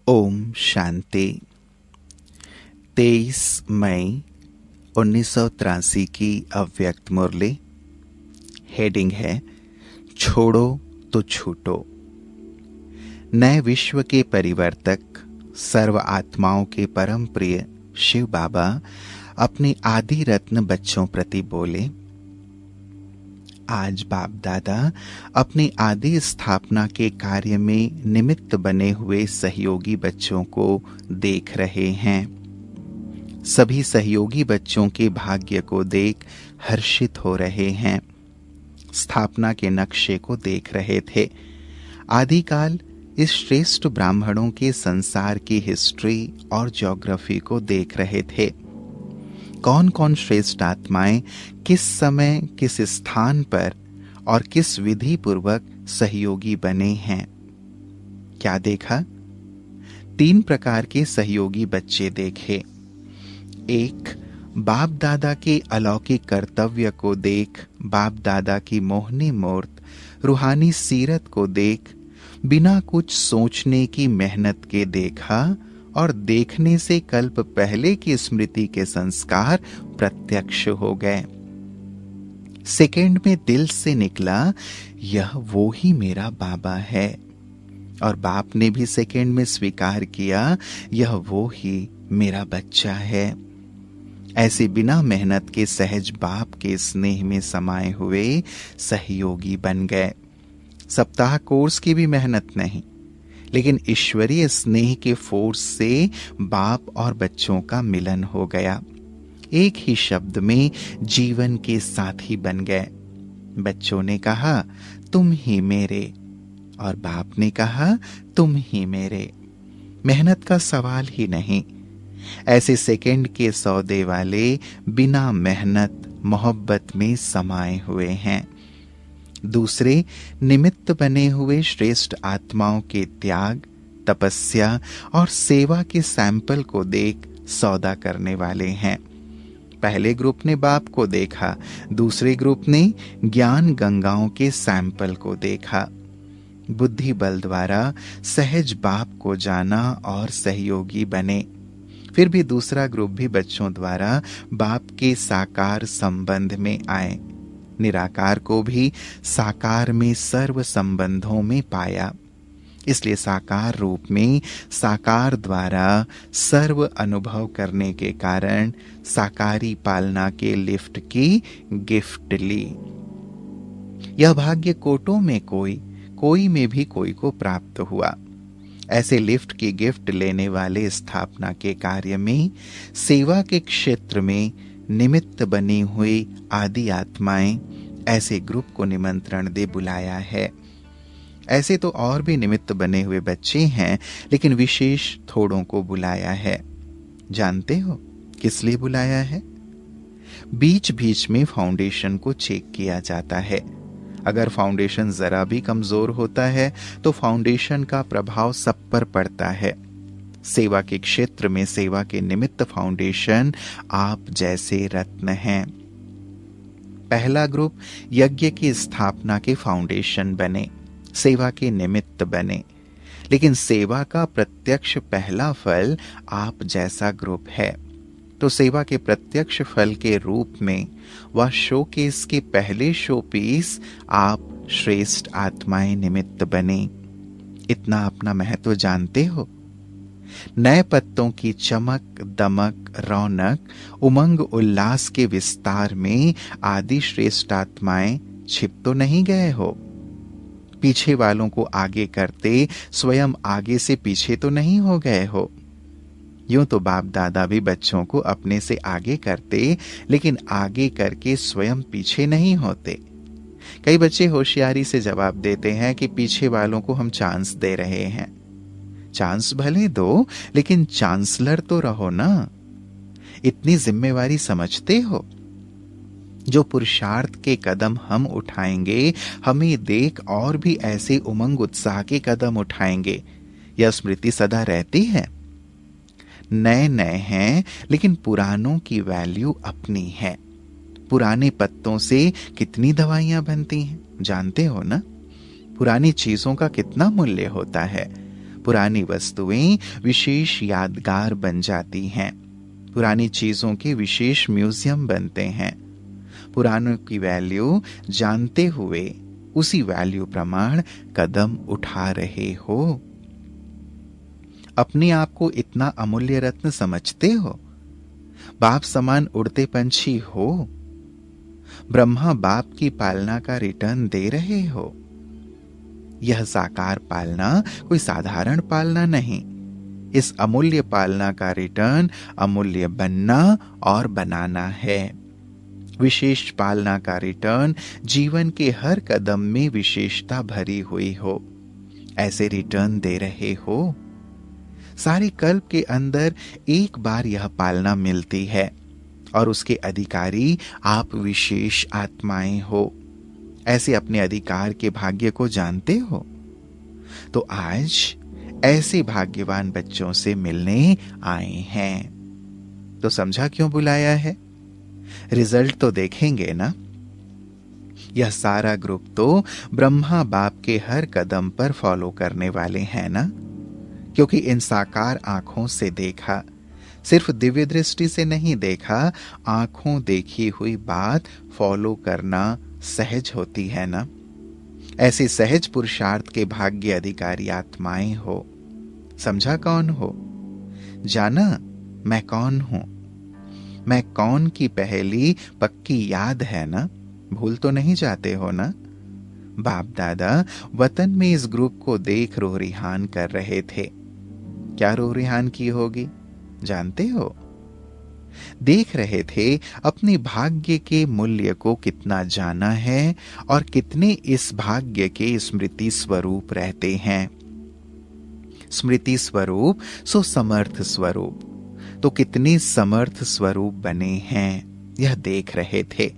ओम शांति। 23 मई 1983 की अव्यक्त मुरली। हेडिंग है छोड़ो तो छूटो। नए विश्व के परिवर्तक, सर्व आत्माओं के परम प्रिय शिव बाबा अपने आदि रत्न बच्चों प्रति बोले। आज बाप दादा अपने आदि स्थापना के कार्य में निमित्त बने हुए सहयोगी बच्चों को देख रहे हैं। सभी सहयोगी बच्चों के भाग्य को देख हर्षित हो रहे हैं। स्थापना के नक्शे को देख रहे थे। आदिकाल इस श्रेष्ठ ब्राह्मणों के संसार की हिस्ट्री और ज्योग्राफी को देख रहे थे। कौन कौन श्रेष्ठ आत्माएं किस समय किस स्थान पर और किस विधि पूर्वक सहयोगी बने हैं। क्या देखा? 3 प्रकार के सहयोगी बच्चे देखे। एक, बाप दादा के अलौकिक कर्तव्य को देख, बाप दादा की मोहनी मूर्त रूहानी सीरत को देख, बिना कुछ सोचने की मेहनत के देखा और देखने से कल्प पहले की स्मृति के संस्कार प्रत्यक्ष हो गए। सेकंड में दिल से निकला, यह वो ही मेरा बाबा है, और बाप ने भी सेकंड में स्वीकार किया, यह वो ही मेरा बच्चा है। ऐसे बिना मेहनत के सहज बाप के स्नेह में समाये हुए सहयोगी बन गए। सप्ताह कोर्स की भी मेहनत नहीं, लेकिन ईश्वरीय स्नेह के फोर्स से बाप और बच्चों का मिलन हो गया। एक ही शब्द में जीवन के साथी बन गए। बच्चों ने कहा तुम ही मेरे, और बाप ने कहा तुम ही मेरे। मेहनत का सवाल ही नहीं। ऐसे सेकंड के सौदे वाले बिना मेहनत मोहब्बत में समाये हुए हैं। दूसरे, निमित्त बने हुए श्रेष्ठ आत्माओं के त्याग, तपस्या और सेवा के सैंपल को देख सौदा करने वाले हैं। पहले ग्रुप ने बाप को देखा, दूसरे ग्रुप ने ज्ञान गंगाओं के सैंपल को देखा। बुद्धि बल द्वारा सहज बाप को जाना और सहयोगी बने। फिर भी दूसरा ग्रुप भी बच्चों द्वारा बाप के साकार संबंध में आए। निराकार को भी साकार में सर्व संबंधों में पाया। इसलिए साकार रूप में साकार द्वारा सर्व अनुभव करने के कारण साकारी पालना के लिफ्ट की गिफ्ट ली। यह भाग्य कोटों में कोई में भी कोई को प्राप्त हुआ। ऐसे लिफ्ट की गिफ्ट लेने वाले स्थापना के कार्य में, सेवा के क्षेत्र में निमित्त बनी हुई आदि आत्माएं ऐसे ग्रुप को निमंत्रण दे बुलाया है। ऐसे तो और भी निमित्त बने हुए बच्चे हैं, लेकिन विशेष थोड़ों को बुलाया है। जानते हो किस लिए बुलाया है? बीच बीच में फाउंडेशन को चेक किया जाता है। अगर फाउंडेशन जरा भी कमजोर होता है तो फाउंडेशन का प्रभाव सब पर पड़ता है। सेवा के क्षेत्र में सेवा के निमित्त फाउंडेशन आप जैसे रत्न हैं। पहला ग्रुप यज्ञ की स्थापना के फाउंडेशन बने, सेवा के निमित्त बने, लेकिन सेवा का प्रत्यक्ष पहला फल आप जैसा ग्रुप है। तो सेवा के प्रत्यक्ष फल के रूप में वह शोकेस के पहले शो पीस आप श्रेष्ठ आत्माएं निमित्त बने। इतना अपना महत्व जानते हो? नए पत्तों की चमक दमक रौनक उमंग उल्लास के विस्तार में आदि श्रेष्ठ आत्माएं छिप तो नहीं गए हो? पीछे वालों को आगे करते स्वयं आगे से पीछे तो नहीं हो गए हो? यूं तो बाप दादा भी बच्चों को अपने से आगे करते, लेकिन आगे करके स्वयं पीछे नहीं होते। कई बच्चे होशियारी से जवाब देते हैं कि पीछे वालों को हम चांस दे रहे हैं। चांस भले दो, लेकिन चांसलर तो रहो ना। इतनी जिम्मेवारी समझते हो? जो पुरुषार्थ के कदम हम उठाएंगे, हमें देख और भी ऐसे उमंग उत्साह के कदम उठाएंगे। यह स्मृति सदा रहती है। नए नए हैं, लेकिन पुरानों की वैल्यू अपनी है। पुराने पत्तों से कितनी दवाइयां बनती हैं, जानते हो ना? पुरानी चीजों का कितना मूल्य होता है। पुरानी वस्तुएं विशेष यादगार बन जाती हैं। पुरानी चीजों के विशेष म्यूजियम बनते हैं। पुरानों की वैल्यू जानते हुए उसी वैल्यू प्रमाण कदम उठा रहे हो। अपने आप को इतना अमूल्य रत्न समझते हो? बाप समान उड़ते पंछी हो? ब्रह्मा बाप की पालना का रिटर्न दे रहे हो। यह साकार पालना कोई साधारण पालना नहीं। इस अमूल्य पालना का रिटर्न अमूल्य बनना और बनाना है। विशेष पालना का रिटर्न जीवन के हर कदम में विशेषता भरी हुई हो, ऐसे रिटर्न दे रहे हो। सारे कल्प के अंदर एक बार यह पालना मिलती है और उसके अधिकारी आप विशेष आत्माएं हो। ऐसे अपने अधिकार के भाग्य को जानते हो? तो आज ऐसे भाग्यवान बच्चों से मिलने आए हैं। तो समझा क्यों बुलाया है? रिजल्ट तो देखेंगे ना। यह सारा ग्रुप तो ब्रह्मा बाप के हर कदम पर फॉलो करने वाले हैं ना, क्योंकि इन साकार आंखों से देखा, सिर्फ दिव्य दृष्टि से नहीं देखा, आंखों देखी हुई बात फॉलो करना सहज होती है ना। ऐसे सहज पुरुषार्थ के भाग्य अधिकारी आत्माएं हो। समझा कौन हो? जाना मैं कौन हूं? मैं कौन की पहली पक्की याद है ना? भूल तो नहीं जाते हो ना? बाप दादा वतन में इस ग्रुप को देख रो रिहान कर रहे थे। क्या रो रिहान की होगी जानते हो? देख रहे थे अपने भाग्य के मूल्य को कितना जाना है और कितने इस भाग्य के स्मृति स्वरूप रहते हैं। स्मृति स्वरूप सो समर्थ स्वरूप, तो कितने समर्थ स्वरूप बने हैं यह देख रहे थे।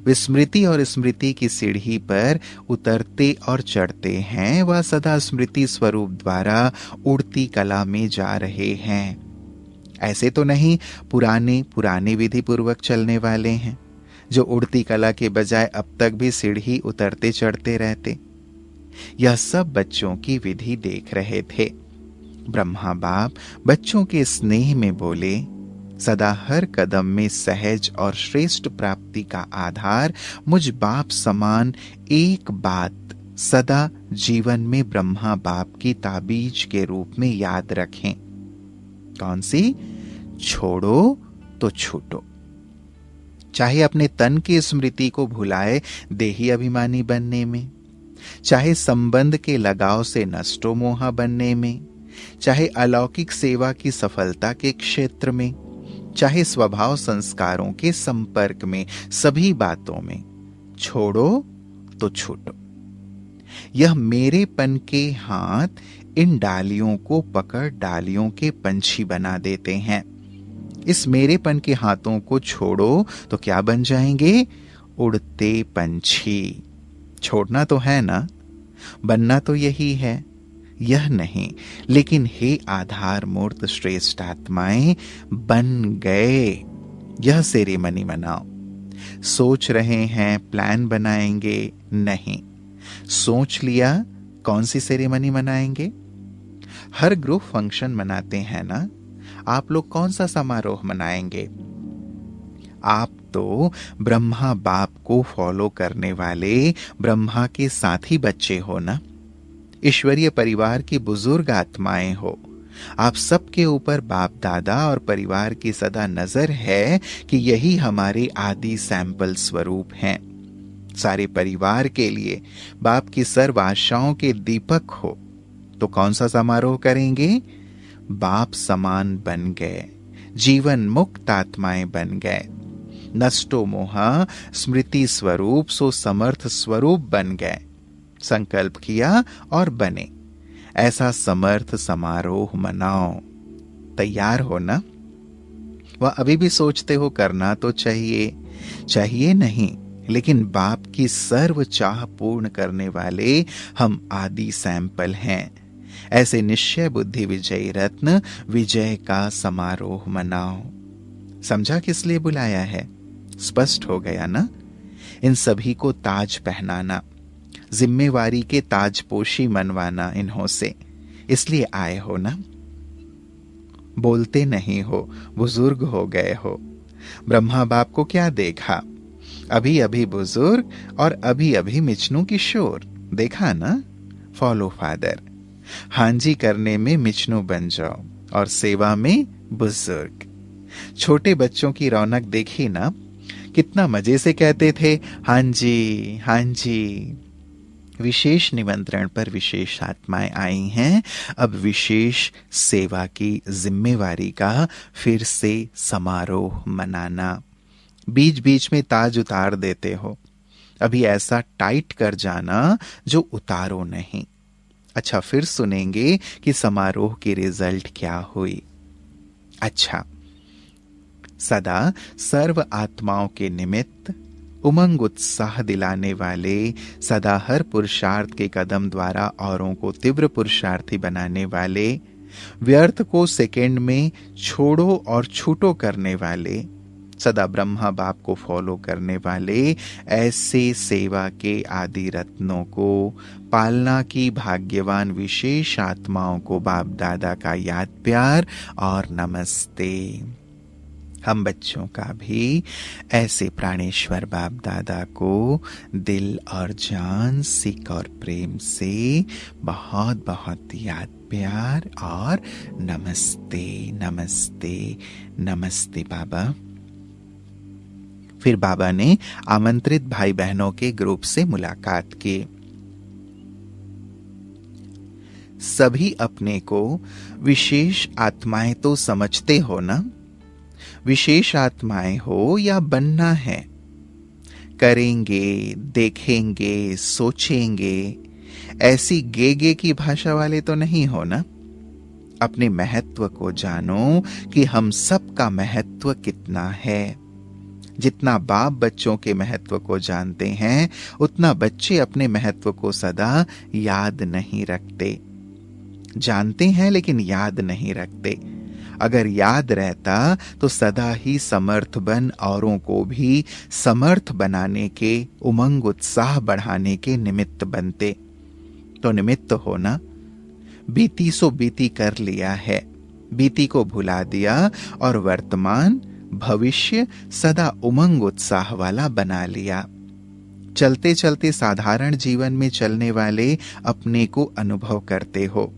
विस्मृति और स्मृति की सीढ़ी पर उतरते और चढ़ते हैं, वह सदा स्मृति स्वरूप द्वारा उड़ती कला में जा रहे हैं। ऐसे तो नहीं पुराने विधि पूर्वक चलने वाले हैं जो उड़ती कला के बजाय अब तक भी सीढ़ी उतरते चढ़ते रहते। यह सब बच्चों की विधि देख रहे थे। ब्रह्मा बाप बच्चों के स्नेह में बोले, सदा हर कदम में सहज और श्रेष्ठ प्राप्ति का आधार मुझ बाप समान एक बात सदा जीवन में ब्रह्मा बाप की ताबीज के रूप में याद रखें। कौन सी? छोड़ो तो छूटो। चाहे अपने तन की स्मृति को भुलाए देही अभिमानी बनने में, चाहे संबंध के लगाव से नष्टो मोहा बनने में, चाहे अलौकिक सेवा की सफलता के क्षेत्र में, चाहे स्वभाव संस्कारों के संपर्क में, सभी बातों में छोड़ो तो छूटो। यह मेरेपन के हाथ इन डालियों को पकड़ डालियों के पंछी बना देते हैं। इस मेरेपन के हाथों को छोड़ो तो क्या बन जाएंगे? उड़ते पंछी। छोड़ना तो है ना, बनना तो यही है। यह नहीं, लेकिन हे आधार मूर्त श्रेष्ठ आत्माएं बन गए। यह सेरेमनी मनाओ। सोच रहे हैं प्लान बनाएंगे, नहीं, सोच लिया कौन सी सेरेमनी मनाएंगे। हर ग्रुप फंक्शन मनाते हैं ना, आप लोग कौन सा समारोह मनाएंगे? आप तो ब्रह्मा बाप को फॉलो करने वाले ब्रह्मा के साथी बच्चे हो ना, ईश्वरीय परिवार की बुजुर्ग आत्माएं हो। आप सबके ऊपर बाप दादा और परिवार की सदा नजर है कि यही हमारे आदि सैंपल स्वरूप हैं। सारे परिवार के लिए बाप की सर्व आशाओं के दीपक हो। तो कौन सा समारोह करेंगे? बाप समान बन गए, जीवन मुक्त आत्माएं बन गए, नष्टो मोहा स्मृति स्वरूप सो समर्थ स्वरूप बन गए। संकल्प किया और बने। ऐसा समर्थ समारोह मनाओ। तैयार हो ना? वह अभी भी सोचते हो करना तो चाहिए नहीं, लेकिन बाप की सर्व चाह पूर्ण करने वाले हम आदि सैंपल हैं। ऐसे निश्चय बुद्धि विजयी रत्न विजय का समारोह मनाओ। समझा किस लिए बुलाया है? स्पष्ट हो गया ना? इन सभी को ताज पहनाना, जिम्मेवारी के ताजपोशी मनवाना इन्हों से, इसलिए आए हो ना। बोलते नहीं हो, बुजुर्ग हो गए हो। ब्रह्मा बाप को क्या देखा? अभी अभी बुजुर्ग और अभी अभी मिचनू किशोर। देखा ना? Follow father. हाँ जी करने में मिचनू बन जाओ और सेवा में बुजुर्ग। छोटे बच्चों की रौनक देखी ना? कितना मजे से कहते थे हाँ जी हाँ जी। विशेष निमंत्रण पर विशेष आत्माएं आई हैं। अब विशेष सेवा की जिम्मेवारी का फिर से समारोह मनाना। बीच बीच में ताज उतार देते हो, अभी ऐसा टाइट कर जाना जो उतारो नहीं। अच्छा, फिर सुनेंगे कि समारोह की रिजल्ट क्या हुई। अच्छा, सदा सर्व आत्माओं के निमित्त उमंग उत्साह दिलाने वाले, सदा हर पुरुषार्थ के कदम द्वारा औरों को तीव्र पुरुषार्थी बनाने वाले, व्यर्थ को सेकंड में छोड़ो और छूटो करने वाले, सदा ब्रह्मा बाप को फॉलो करने वाले, ऐसे सेवा के आदि रत्नों को पालना की भाग्यवान विशेष आत्माओं को बाप दादा का याद प्यार और नमस्ते। हम बच्चों का भी ऐसे प्राणेश्वर बाप दादा को दिल और जान, सिक और प्रेम से बहुत बहुत याद प्यार और नमस्ते नमस्ते नमस्ते बाबा। फिर बाबा ने आमंत्रित भाई बहनों के ग्रुप से मुलाकात की। सभी अपने को विशेष आत्माएं तो समझते हो ना? विशेष आत्माएं हो या बनना है? करेंगे, देखेंगे, सोचेंगे, ऐसी गे की भाषा वाले तो नहीं हो ना? अपने महत्व को जानो कि हम सब का महत्व कितना है। जितना बाप बच्चों के महत्व को जानते हैं, उतना बच्चे अपने महत्व को सदा याद नहीं रखते। जानते हैं लेकिन याद नहीं रखते। अगर याद रहता तो सदा ही समर्थ बन औरों को भी समर्थ बनाने के, उमंग उत्साह बढ़ाने के निमित्त बनते। तो निमित्त होना, बीती सो बीती कर लिया है, बीती को भुला दिया और वर्तमान भविष्य सदा उमंग उत्साह वाला बना लिया। चलते चलते साधारण जीवन में चलने वाले अपने को अनुभव करते हो,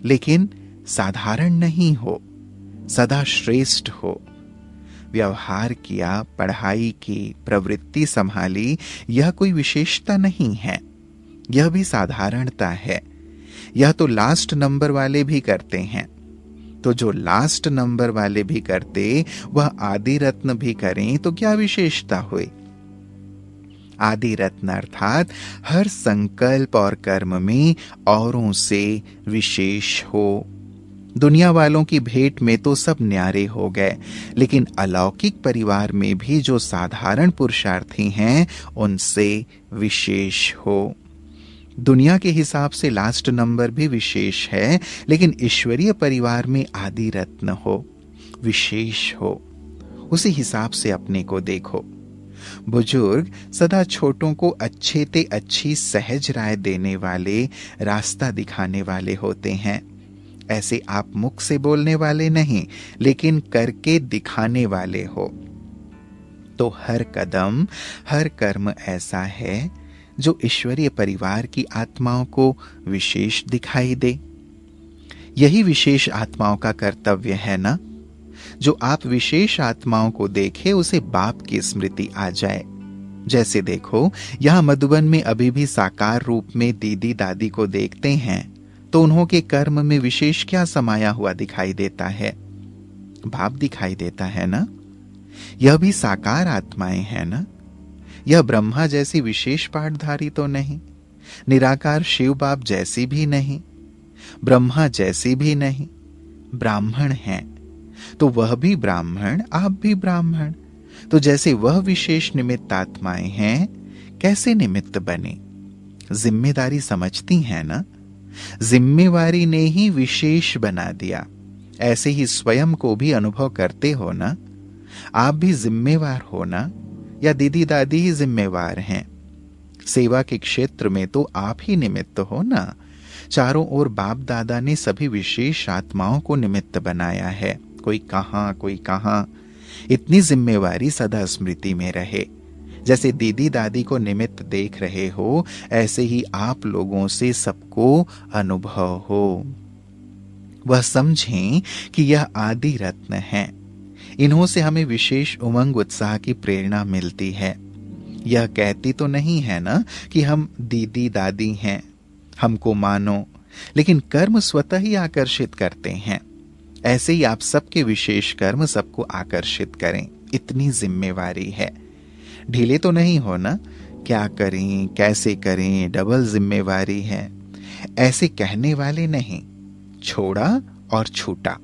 लेकिन साधारण नहीं हो, सदा श्रेष्ठ हो। व्यवहार किया, पढ़ाई की, प्रवृत्ति संभाली, यह कोई विशेषता नहीं है, यह भी साधारणता है। यह तो लास्ट नंबर वाले भी करते हैं। तो जो लास्ट नंबर वाले भी करते वह आदि रत्न भी करें तो क्या विशेषता हुई? आदि रत्न अर्थात हर संकल्प और कर्म में औरों से विशेष हो। दुनिया वालों की भेंट में तो सब न्यारे हो गए, लेकिन अलौकिक परिवार में भी जो साधारण पुरुषार्थी हैं उनसे विशेष हो। दुनिया के हिसाब से लास्ट नंबर भी विशेष है, लेकिन ईश्वरीय परिवार में आदि रत्न हो, विशेष हो। उसी हिसाब से अपने को देखो। बुजुर्ग सदा छोटों को अच्छे ते अच्छी सहज राय देने वाले, रास्ता दिखाने वाले होते हैं। ऐसे आप मुख से बोलने वाले नहीं, लेकिन करके दिखाने वाले हो। तो हर कदम, हर कर्म ऐसा है जो ईश्वरीय परिवार की आत्माओं को विशेष दिखाई दे। यही विशेष आत्माओं का कर्तव्य है ना? जो आप विशेष आत्माओं को देखे उसे बाप की स्मृति आ जाए। जैसे देखो, यहां मधुबन में अभी भी साकार रूप में दीदी दादी को देखते हैं, तो उन्हों के कर्म में विशेष क्या समाया हुआ दिखाई देता है? भाव दिखाई देता है ना? यह भी साकार आत्माएं हैं ना? यह ब्रह्मा जैसी विशेष पाठधारी तो नहीं, निराकार शिव बाप जैसी भी नहीं, ब्रह्मा जैसी भी नहीं, ब्राह्मण हैं। तो वह भी ब्राह्मण, आप भी ब्राह्मण। तो जैसे वह विशेष निमित्त आत्माएं हैं, कैसे निमित्त बने? जिम्मेदारी समझती हैं ना? जिम्मेवारी ने ही विशेष बना दिया। ऐसे ही स्वयं को भी अनुभव करते हो ना? आप भी जिम्मेवार हो ना? या दीदी दादी ही जिम्मेवार हैं? सेवा के क्षेत्र में तो आप ही निमित्त हो ना? चारों ओर बाप दादा ने सभी विशेष आत्माओं को निमित्त बनाया है। कोई कहाँ। इतनी जिम्मेवारी सदा स्मृति में रहे। जैसे दीदी दादी को निमित्त देख रहे हो, ऐसे ही आप लोगों से सबको अनुभव हो। वह समझें कि यह आदि रत्न है। इन्हों से हमें विशेष उमंग उत्साह की प्रेरणा मिलती है। यह कहती तो नहीं है ना कि हम दीदी दादी हैं, हमको मानो, लेकिन कर्म स्वतः ही आकर्षित करते हैं। ऐसे ही आप सबके विशेष कर्म सबको आकर्षित करें, इतनी जिम्मेवारी है। ढीले तो नहीं हो ना, क्या करें कैसे करें, डबल जिम्मेवारी है, ऐसे कहने वाले नहीं। छोड़ा और छूटा,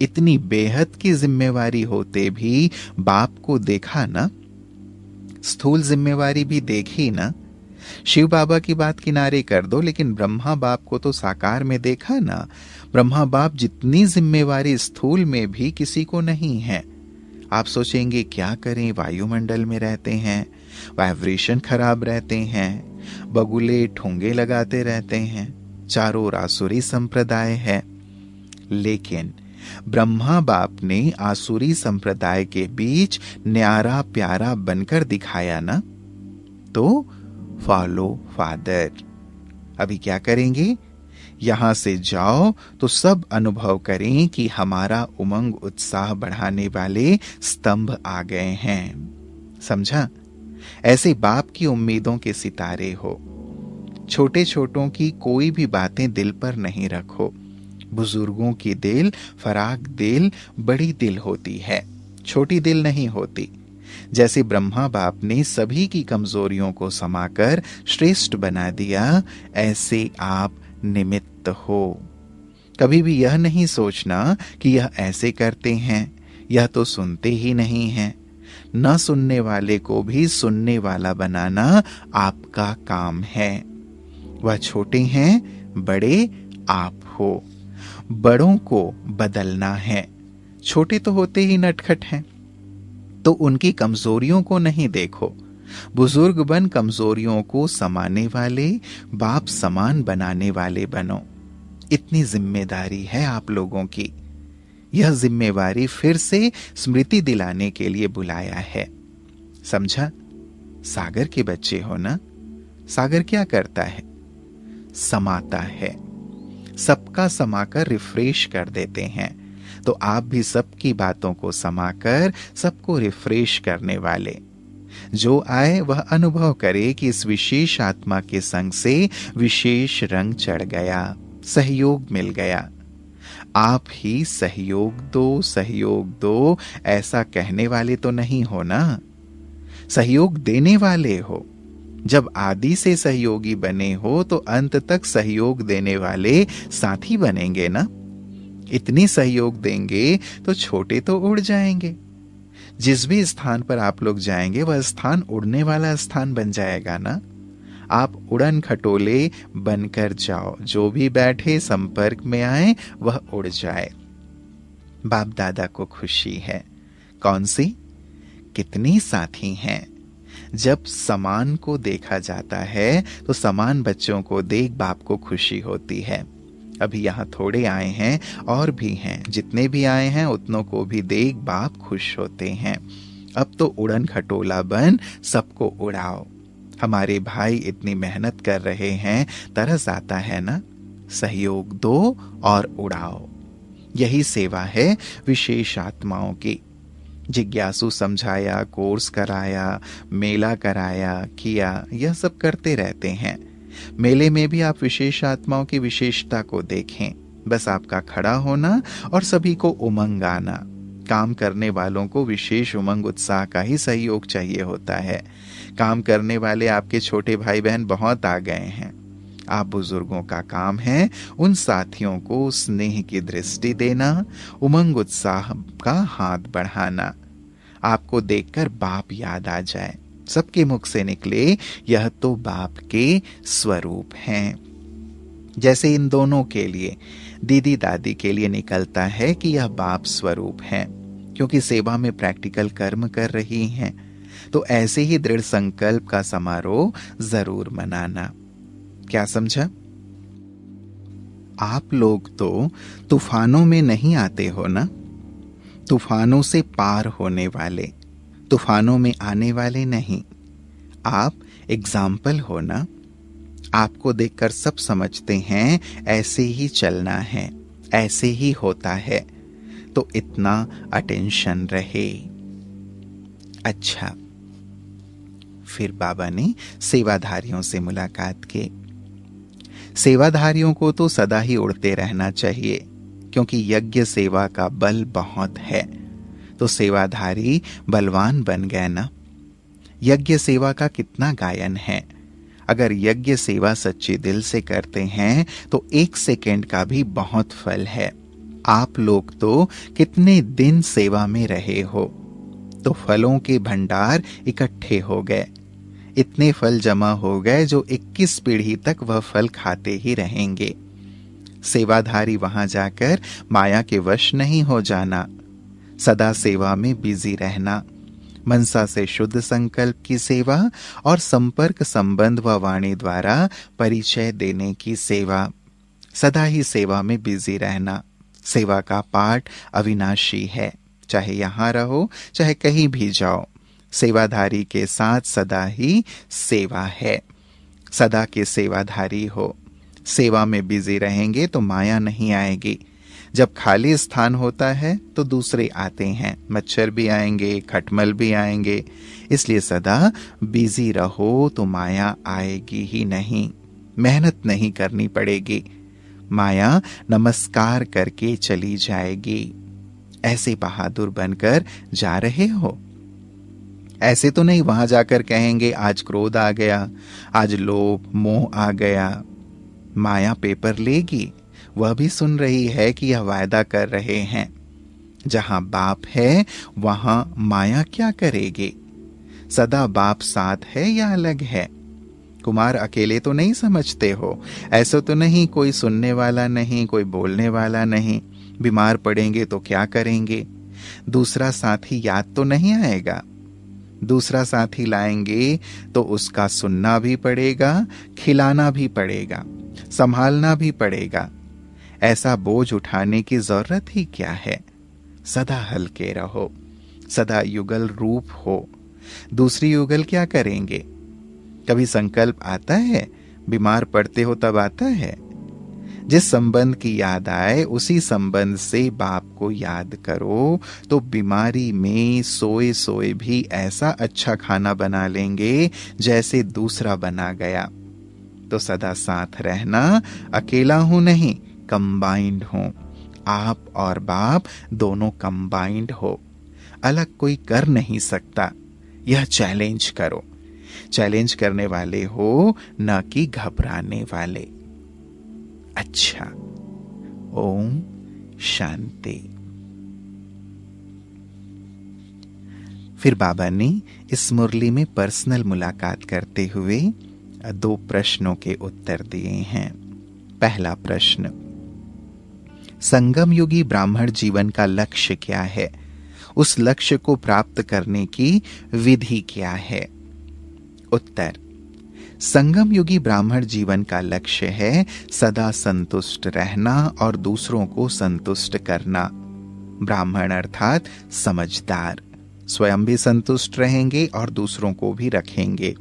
इतनी बेहद की जिम्मेवारी होते भी बाप को देखा ना, स्थूल जिम्मेवारी भी देखी ना। शिव बाबा की बात किनारे कर दो, लेकिन ब्रह्मा बाप को तो साकार में देखा ना। ब्रह्मा बाप जितनी जिम्मेवारी स्थूल में भी किसी को नहीं है। आप सोचेंगे क्या करें, वायुमंडल में रहते हैं, वाइब्रेशन खराब रहते हैं, बगुले ठोंगे लगाते रहते हैं, चारों ओर आसुरी संप्रदाय है। लेकिन ब्रह्मा बाप ने आसुरी संप्रदाय के बीच न्यारा प्यारा बनकर दिखाया ना। तो फॉलो फादर। अभी क्या करेंगे, यहां से जाओ तो सब अनुभव करें कि हमारा उमंग उत्साह बढ़ाने वाले स्तंभ आ गए हैं। समझा? ऐसे बाप की उम्मीदों के सितारे हो। छोटे छोटों की कोई भी बातें दिल पर नहीं रखो। बुजुर्गों की दिल फराग दिल बड़ी दिल होती है, छोटी दिल नहीं होती। जैसे ब्रह्मा बाप ने सभी की कमजोरियों को समाकर श्रेष्ठ बना दिया, ऐसे आप निमित्त हो। कभी भी यह नहीं सोचना कि यह ऐसे करते हैं, यह तो सुनते ही नहीं हैं। न सुनने वाले को भी सुनने वाला बनाना आपका काम है। वह छोटे हैं, बड़े आप हो। बड़ों को बदलना है। छोटे तो होते ही नटखट हैं, तो उनकी कमजोरियों को नहीं देखो। बुजुर्ग बन कमजोरियों को समाने वाले, बाप समान बनाने वाले बनो। इतनी जिम्मेदारी है आप लोगों की। यह जिम्मेवारी फिर से स्मृति दिलाने के लिए बुलाया है। समझा? सागर के बच्चे हो ना। सागर क्या करता है? समाता है, सबका समाकर रिफ्रेश कर देते हैं। तो आप भी सबकी बातों को समाकर सबको रिफ्रेश करने वाले। जो आए वह अनुभव करे कि इस विशेष आत्मा के संग से विशेष रंग चढ़ गया, सहयोग मिल गया। आप ही सहयोग दो ऐसा कहने वाले तो नहीं हो ना, सहयोग देने वाले हो। जब आदि से सहयोगी बने हो तो अंत तक सहयोग देने वाले साथी बनेंगे ना। इतनी सहयोग देंगे तो छोटे तो उड़ जाएंगे। जिस भी स्थान पर आप लोग जाएंगे वह स्थान उड़ने वाला स्थान बन जाएगा ना। आप उड़न खटोले बनकर जाओ, जो भी बैठे संपर्क में आए वह उड़ जाए। बाप दादा को खुशी है। कौन सी? कितनी साथी हैं। जब समान को देखा जाता है तो समान बच्चों को देख बाप को खुशी होती है। अभी यहाँ थोड़े आए हैं, और भी हैं। जितने भी आए हैं उतनों को भी देख बाप खुश होते हैं। अब तो उड़न खटोला बन सबको उड़ाओ। हमारे भाई इतनी मेहनत कर रहे हैं, तरस आता है ना। सहयोग दो और उड़ाओ। यही सेवा है विशेष आत्माओं की। जिज्ञासु समझाया, कोर्स कराया, मेला कराया, किया, यह सब करते रहते हैं। मेले में भी आप विशेष आत्माओं की विशेषता को देखें। बस आपका खड़ा होना और सभी को उमंग आना। काम करने वालों को विशेष उमंग उत्साह का ही सहयोग चाहिए होता है। काम करने वाले आपके छोटे भाई बहन बहुत आ गए हैं। आप बुजुर्गों का काम है उन साथियों को स्नेह की दृष्टि देना, उमंग उत्साह का हाथ बढ़ाना। आपको देखकर बाप याद आ जाए, सबके मुख से निकले यह तो बाप के स्वरूप हैं। जैसे इन दोनों के लिए, दीदी दादी के लिए निकलता है कि यह बाप स्वरूप है, क्योंकि सेवा में प्रैक्टिकल कर्म कर रही हैं। तो ऐसे ही दृढ़ संकल्प का समारोह जरूर मनाना। क्या समझा? आप लोग तो तूफानों में नहीं आते हो ना, तूफानों से पार होने वाले, तूफानों में आने वाले नहीं। आप एग्जाम्पल हो ना, आपको देखकर सब समझते हैं ऐसे ही चलना है, ऐसे ही होता है, तो इतना अटेंशन रहे। अच्छा, फिर बाबा ने सेवाधारियों से मुलाकात की। सेवाधारियों को तो सदा ही उड़ते रहना चाहिए, क्योंकि यज्ञ सेवा का बल बहुत है। तो सेवाधारी बलवान बन गए ना। यज्ञ सेवा का कितना गायन है। अगर यज्ञ सेवा सच्चे दिल से करते हैं तो 1 सेकेंड का भी बहुत फल है। आप लोग तो कितने दिन सेवा में रहे हो, तो फलों के भंडार इकट्ठे हो गए। इतने फल जमा हो गए जो 21 पीढ़ी तक वह फल खाते ही रहेंगे। सेवाधारी वहां जाकर माया के वश नहीं हो जाना, सदा सेवा में बिजी रहना। मनसा से शुद्ध संकल्प की सेवा और संपर्क संबंध व वाणी द्वारा परिचय देने की सेवा, सदा ही सेवा में बिजी रहना। सेवा का पाठ अविनाशी है, चाहे यहां रहो चाहे कहीं भी जाओ, सेवाधारी के साथ सदा ही सेवा है। सदा के सेवाधारी हो, सेवा में बिजी रहेंगे तो माया नहीं आएगी। जब खाली स्थान होता है तो दूसरे आते हैं, मच्छर भी आएंगे, खटमल भी आएंगे। इसलिए सदा बिजी रहो तो माया आएगी ही नहीं, मेहनत नहीं करनी पड़ेगी। माया नमस्कार करके चली जाएगी। ऐसे बहादुर बनकर जा रहे हो। ऐसे तो नहीं वहां जाकर कहेंगे आज क्रोध आ गया, आज लोभ मोह आ गया। माया पेपर लेगी, वह भी सुन रही है कि यह वायदा कर रहे हैं। जहां बाप है वहां माया क्या करेगी। सदा बाप साथ है या अलग है। कुमार अकेले तो नहीं समझते हो, ऐसा तो नहीं कोई सुनने वाला नहीं, कोई बोलने वाला नहीं। बीमार पड़ेंगे तो क्या करेंगे। दूसरा साथी याद तो नहीं आएगा। दूसरा साथी लाएंगे तो उसका सुनना भी पड़ेगा, खिलाना भी पड़ेगा, संभालना भी पड़ेगा। ऐसा बोझ उठाने की जरूरत ही क्या है। सदा हल्के रहो, सदा युगल रूप हो। दूसरी युगल क्या करेंगे। कभी संकल्प आता है, बीमार पड़ते हो तब आता है। जिस संबंध की याद आए उसी संबंध से बाप को याद करो, तो बीमारी में सोए सोए भी ऐसा अच्छा खाना बना लेंगे जैसे दूसरा बना गया। तो सदा साथ रहना, अकेला हूं नहीं, कंबाइंड हो। आप और बाप दोनों कंबाइंड हो, अलग कोई कर नहीं सकता। यह चैलेंज करो। चैलेंज करने वाले हो, न कि घबराने वाले। अच्छा, ओम शांति। फिर बाबा ने इस मुरली में पर्सनल मुलाकात करते हुए 2 प्रश्नों के उत्तर दिए हैं। पहला प्रश्न, संगम युगी ब्राह्मण जीवन का लक्ष्य क्या है। उस लक्ष्य को प्राप्त करने की विधि क्या है। उत्तर, संगम युगी ब्राह्मण जीवन का लक्ष्य है सदा संतुष्ट रहना और दूसरों को संतुष्ट करना। ब्राह्मण अर्थात समझदार, स्वयं भी संतुष्ट रहेंगे और दूसरों को भी रखेंगे।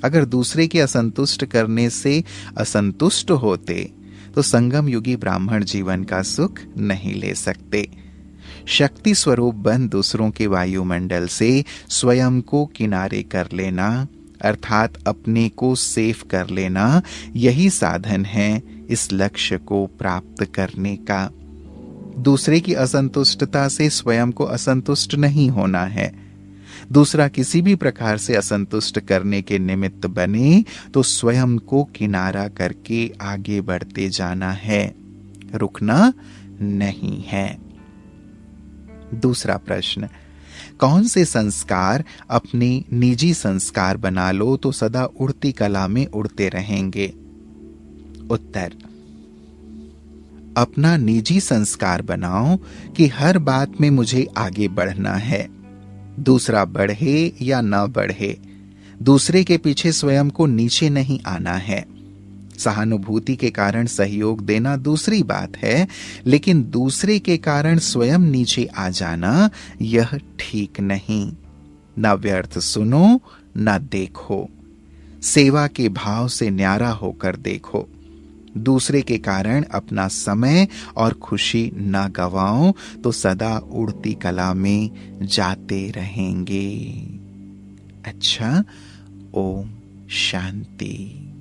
अगर दूसरे के असंतुष्ट करने से असंतुष्ट होते तो संगम युगी ब्राह्मण जीवन का सुख नहीं ले सकते। शक्ति स्वरूप बन दूसरों के वायुमंडल से स्वयं को किनारे कर लेना, अर्थात अपने को सेफ कर लेना, यही साधन है इस लक्ष्य को प्राप्त करने का। दूसरे की असंतुष्टता से स्वयं को असंतुष्ट नहीं होना है। दूसरा किसी भी प्रकार से असंतुष्ट करने के निमित्त बने तो स्वयं को किनारा करके आगे बढ़ते जाना है, रुकना नहीं है। दूसरा प्रश्न, कौन से संस्कार अपने निजी संस्कार बना लो तो सदा उड़ती कला में उड़ते रहेंगे। उत्तर, अपना निजी संस्कार बनाओ कि हर बात में मुझे आगे बढ़ना है। दूसरा बढ़े या ना बढ़े, दूसरे के पीछे स्वयं को नीचे नहीं आना है। सहानुभूति के कारण सहयोग देना दूसरी बात है, लेकिन दूसरे के कारण स्वयं नीचे आ जाना यह ठीक नहीं। ना व्यर्थ सुनो, ना देखो, सेवा के भाव से न्यारा होकर देखो। दूसरे के कारण अपना समय और खुशी न गवाओ तो सदा उड़ती कला में जाते रहेंगे। अच्छा, ओम शांति।